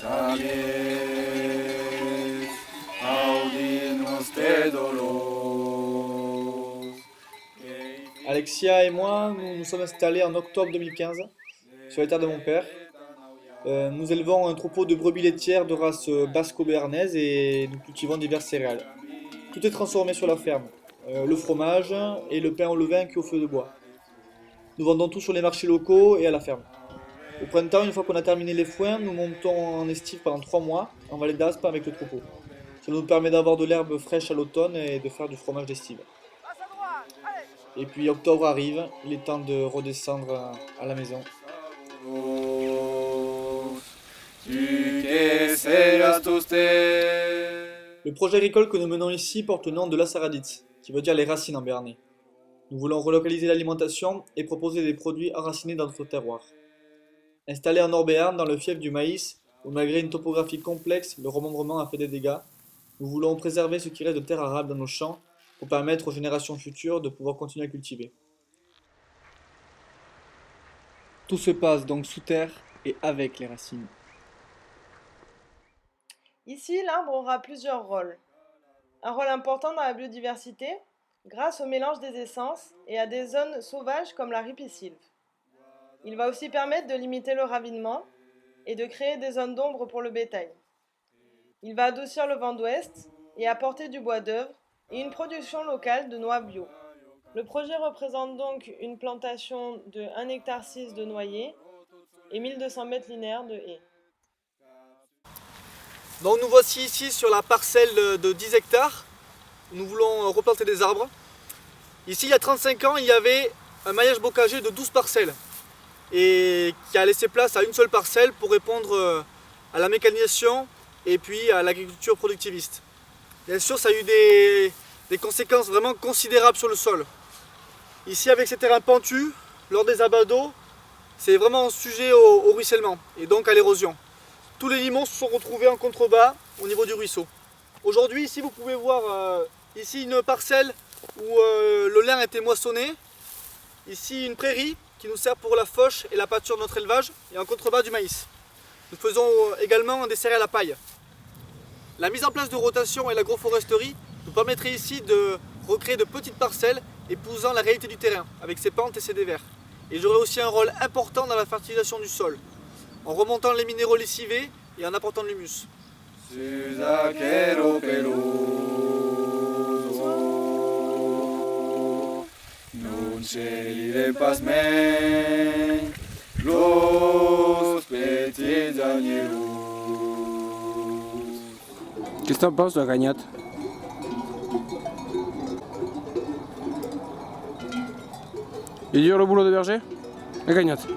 sabies, audinos te dolos. Alexia et moi, nous nous sommes installés en octobre 2015 sur les terres de mon père. Nous élevons un troupeau de brebis laitières de race basco-béarnaise et nous cultivons diverses céréales. Tout est transformé sur la ferme. Le fromage et le pain au levain cuit au feu de bois. Nous vendons tout sur les marchés locaux et à la ferme. Au printemps, une fois qu'on a terminé les foins, nous montons en estive pendant 3 mois en vallée d'Aspe avec le troupeau. Cela nous permet d'avoir de l'herbe fraîche à l'automne et de faire du fromage d'estive. Et puis octobre arrive, il est temps de redescendre à la maison. Tu que serás usted. Le projet agricole que nous menons ici porte le nom de la Saradite, qui veut dire les racines en béarnais. Nous voulons relocaliser l'alimentation et proposer des produits enracinés dans notre terroir. Installé en Nord-Béarn, dans le fief du maïs, où malgré une topographie complexe, le remembrement a fait des dégâts, nous voulons préserver ce qui reste de terre arable dans nos champs pour permettre aux générations futures de pouvoir continuer à cultiver. Tout se passe donc sous terre et avec les racines. Ici, l'arbre aura plusieurs rôles. Un rôle important dans la biodiversité, grâce au mélange des essences et à des zones sauvages comme la ripisylve. Il va aussi permettre de limiter le ravinement et de créer des zones d'ombre pour le bétail. Il va adoucir le vent d'ouest et apporter du bois d'œuvre et une production locale de noix bio. Le projet représente donc une plantation de 1,6 hectare de noyers et 1200 mètres linéaires de haies. Donc nous voici ici sur la parcelle de 10 hectares. Nous voulons replanter des arbres. Ici, il y a 35 ans, il y avait un maillage bocager de 12 parcelles et qui a laissé place à une seule parcelle pour répondre à la mécanisation et puis à l'agriculture productiviste. Bien sûr, ça a eu des conséquences vraiment considérables sur le sol. Ici, avec ces terrains pentus, lors des abats d'eau, c'est vraiment sujet au ruissellement et donc à l'érosion. Tous les limons se sont retrouvés en contrebas au niveau du ruisseau. Aujourd'hui, ici, vous pouvez voir ici une parcelle où le lin a été moissonné. Ici, une prairie qui nous sert pour la fauche et la pâture de notre élevage et en contrebas du maïs. Nous faisons également des céréales à paille. La mise en place de rotation et l'agroforesterie nous permettrait ici de recréer de petites parcelles épousant la réalité du terrain avec ses pentes et ses dévers. Et j'aurai aussi un rôle important dans la fertilisation du sol, en remontant les minéraux lessivés et en apportant de l'humus. Suzaquero peluso, non celi de pasmen, los petits agneros. Qu'est-ce que t'en penses de la cagnotte? Il est dur le boulot de berger? La cagnotte.